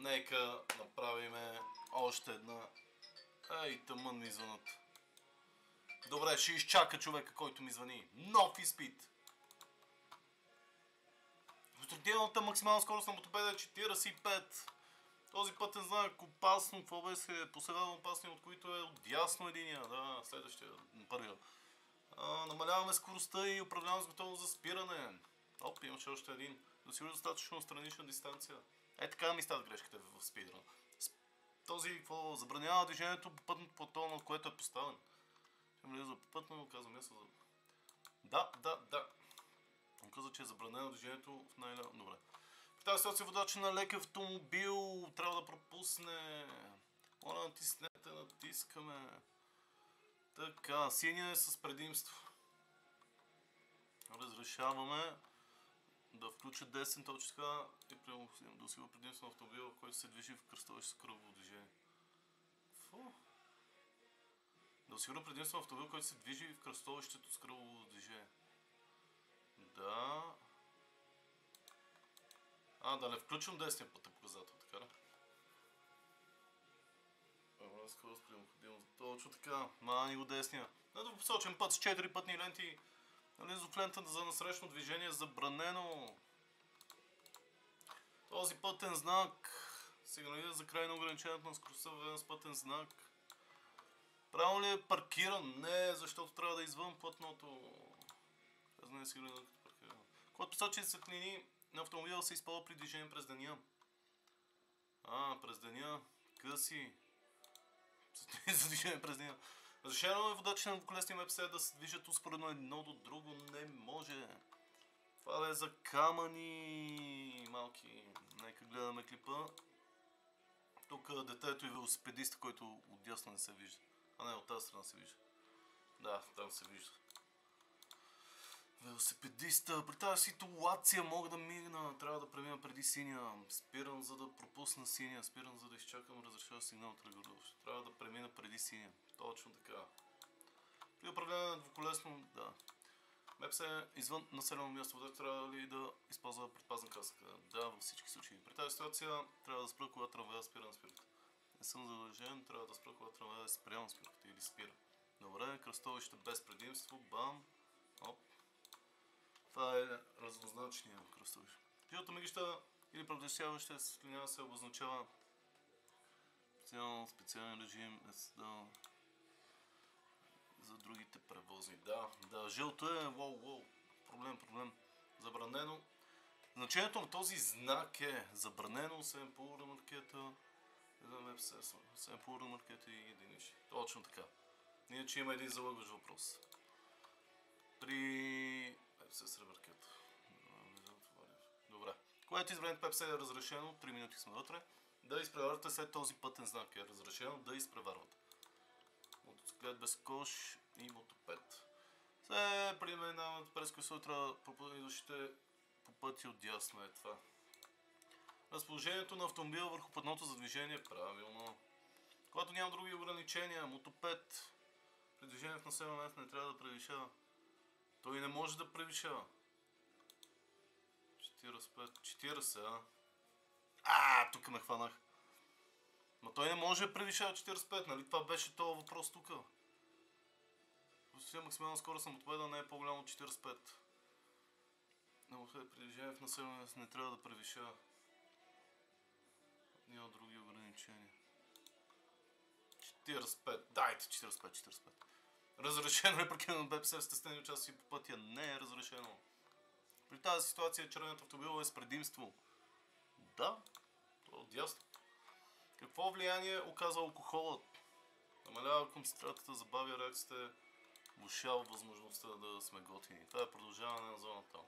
Нека направиме още една. Ей, тъмън ми звънат. Добре, ще изчака човека, който ми звъни. Нов изпит. Утвърдената максимална скорост на мотопеда е 45. Този пътен знак опасно. Какво беше последователно опасни, от които е отдясно единия. Да, следващия, първия. Намаляваме скоростта и управляваме с готовност за спиране. Оп, имаше още един. Да си достатъчно странична дистанция. Така ми стават грешките в спидъра. Този какво забранява движението по пътното плато, на което е поставен. Ще влиза по пътно, казвам място за... Да. Он каза, че е забранено движението в най-ля... Добре. В тази ситуация водача на лек автомобил трябва да пропусне. Моля, натиснете, натискаме. Така, синия е с предимство. Разрешаваме да включа десен точка и да усилва предимство на автомобила, който се движи в кръстовище с кръгово движение. Фу. Да осигуря предимство на автомобил, който се движи в кръстовището с кръгово движение. Да. Да не включвам десния пътен показател, така ли? Скорост при необходимост. Точно така. Мани го десния. На двупосочен път с 4 пътни ленти. Нализо в лентата за насрещно движение е забранено. Този пътен знак сигнализира за край на ограничението на скоростта, въведен с пътен знак. Правилно ли е паркиран? Не, защото трябва да е извън пътното. Не е сигнализира като паркиран. Когато посочи светлини на автомобила се използва при движение през деня. През деня. Къси. За движение през деня. Разрешено е водачите на двуколесни МПС да се движат успоредно едно до друго. Не може. Това е за камъни малки. Нека гледаме клипа. Тук детето и велосипедиста, който отдясно не се вижда. Не, от тази страна се вижда. Да, там се вижда. Велосипедиста. При тази ситуация мога да мигна. Трябва да премина преди синия. Спирам за да пропусна синия. Спирам за да изчакам разрешава сигнал от регулировъча. Трябва да премина преди синия. Точно така. При управление на двуколесно, да. МПС извън населено място, водач трябва ли да използва предпазна каска? Да, във всички случаи. При тази ситуация трябва да спра, когато трамвая спира на спирката. Не съм задължен, трябва да спра, когато трамвая спря на спирката или спира. Добре, кръстовище без предимство, бам, оп. Това е разнозначния кръстовище. Пилота мигища или предвещаваща светлина се обозначава специален режим, за другите превозни. Да, жълто е, проблем. Забранено. Значението на този знак е забранено, семпул ремаркета, семпул ремаркета и единични. Точно така. Иначе има един залъгващ въпрос. При с ремаркета. Добре. Когато избраният ППС е разрешено, 3 минути сме вътре, да изпреварвате след този пътен знак е разрешено да изпреварвате. Мотоциклет без кош и мотопед. Се преминават през който трябва да идващите по пъти отдясно е това. Разположението на автомобила върху пътното за движение правилно. Когато няма други ограничения, мотопед при движение в населено място не трябва да превишава. Той не може да превишава. 40, тук ме хванах. Но той не може да превишава 45, нали? Това беше този въпрос тук. Максимална скорост на мотопеда не е по-голямо от 45. При движение в населено място не трябва да превишава. Няма други ограничения. 45. Дайте 45. Разрешено е паркиране на БПС в стеснени участъци по пътя. Не е разрешено. При тази ситуация червеният автомобил е с предимство. Да, това е отдясно. Какво влияние оказва алкохолът? Намалява концентрацията, забавя реакцията, влошава възможността да сме готини. Това е продължаване на зоната.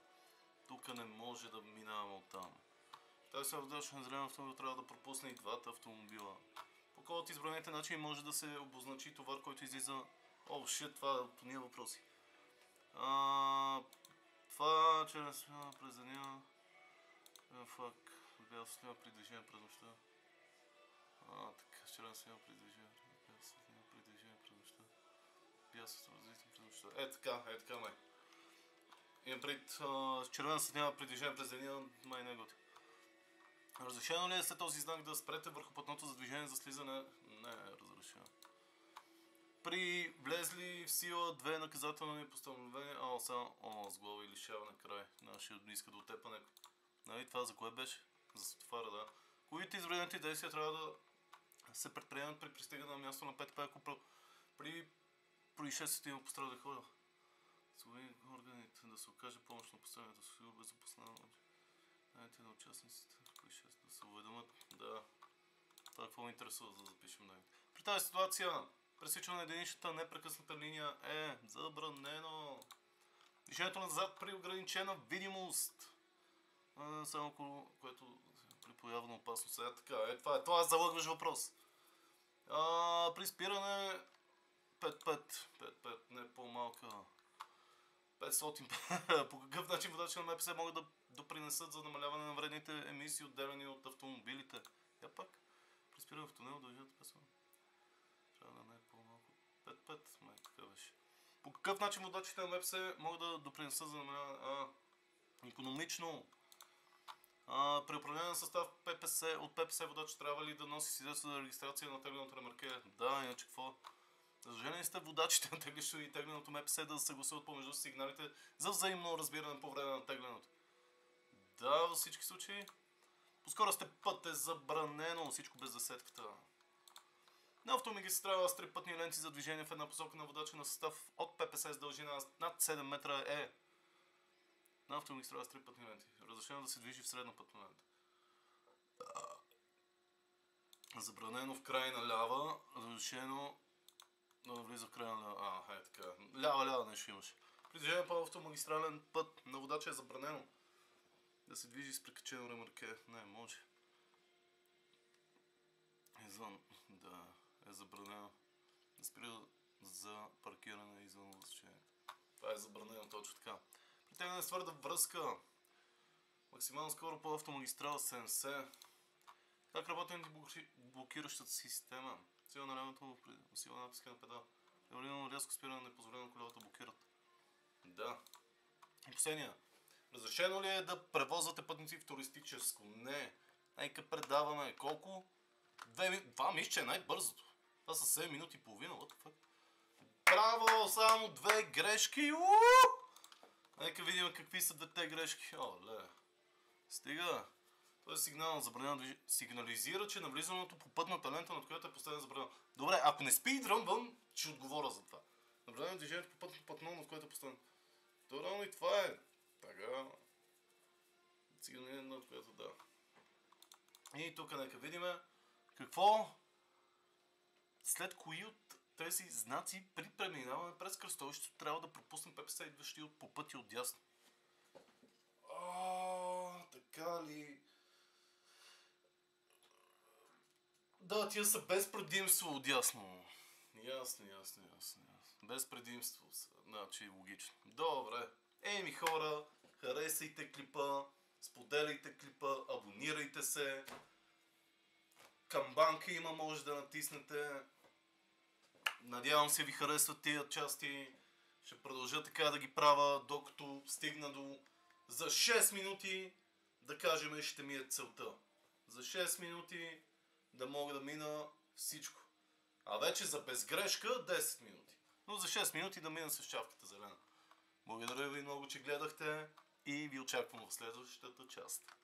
Тук не може да минаваме оттам. Тази съвдачна зелен автомобил трябва да пропусне и двата автомобила. По колкото избраните начини може да се обозначи товар, който излиза... това е от ние въпроси. Това, че не сме през деня... бял светлина при движение през нощта. Така, червена светлина при движение през нощта. Бял светлина през нощта. Така, май. Имам пред червена светлина при движение през деня, май не е готино. Разрешено ли е след този знак да спрете върху платното за движение за слизане? Не е разрешено. При влезли в сила 2 наказателни постановления, само с глоба и лишаване край. Ще иска да отепа някой. Нали това за кое беше? За светофара, да. Които изброените действия трябва да се предприемат при пристигане на място на ПТП, ако при происшествието има пострадали хора. Свободни органите да се окаже помощ на пострадалите с сигурно безопасно. Дайте на участниците в происшествието да се уведомят. Да. Това какво ме интересува, за да запишем дайте. При тази ситуация пресичане на единичната непрекъсната линия е забранено. Движението назад при ограничена видимост. Само което при поява на опасност. Така, това е залъгващ въпрос. При спиране 5-5, не по-малка. 500. По какъв начин водачи на МПС могат да допринесат за намаляване на вредните емисии, отделени от автомобилите? Я пак. При спиране в тунел дължат 500. Трябва да не е по-малко. 5-5, май така беше. По какъв начин водачите на МПС могат да допринесат за намаляване? Икономично. При управление на състав от ППС водач трябва ли да носи свидетелство за регистрация на тегленото ремарке? Да, иначе какво? Задължени сте водачите на теглището и тегленото МПС да съгласуват помежду си сигналите за взаимно разбиране по време на тегленото. Да, във всички случаи. По скоростен път е забранено, всичко без десетката. На автомагистрала с 3 пътни ленти за движение в една посока на водача на състав от ППС с дължина над 7 метра е. На автомагистрала с 3 пътни ленти. Разрешено да се движи в средна пътна лента. Забранено в край на лява. Разрешено да влиза в края на лява. Така. Лява нещо имаше. При движение по автомагистрален път на водача е забранено да се движи с прикачено ремарке. Не, може. Извън, да, е забранено да спира за паркиране извън разрешението. Това е забранено точно така. Притегане с твърда връзка. Максимално скоро по автомагистрала 70. Как работи блокиращата система? Сила на лявото, сила натиска на педал. Регулирано рязко спиране на непозволено колелата блокират. Да. И последния. Разрешено ли е да превозвате пътници в туристическо? Не. Нека предаваме. Колко? 2 минути. Това мисля, че е най-бързото. Това са 7 минути и половина. What the fuck? Браво! Само 2 грешки! Нека видим какви са 2 грешки. Оле. Стига. Този сигнал забранено сигнализира, че навлизането по пътната лента, над която е поставено забранено. Добре, ако не спидрънвам, ще отговоря за това. Наблюдаваме движението по пътното платно, над което е поставено. То реално и това е. Така. Сигнализиране, над което да. И тук нека видим какво след кои от тези знаци при преминаване през кръстовището трябва да пропуснем ППС, идващи по пътя от дясно. Така ли? Да, тия са без предимство отдясно. Ясно. Без предимство са. Значи логично. Добре. Еми хора, харесайте клипа, споделяйте клипа, абонирайте се. Камбанка има, може да натиснете. Надявам се ви харесват тия части. Ще продължа така да ги правя, докато стигна до за 6 минути, да кажем, ще ми е целта. За 6 минути да мога да мина всичко. А вече за безгрешка 10 минути. Но за 6 минути да мина с шапката зелена. Благодаря ви много, че гледахте и ви очаквам в следващата част.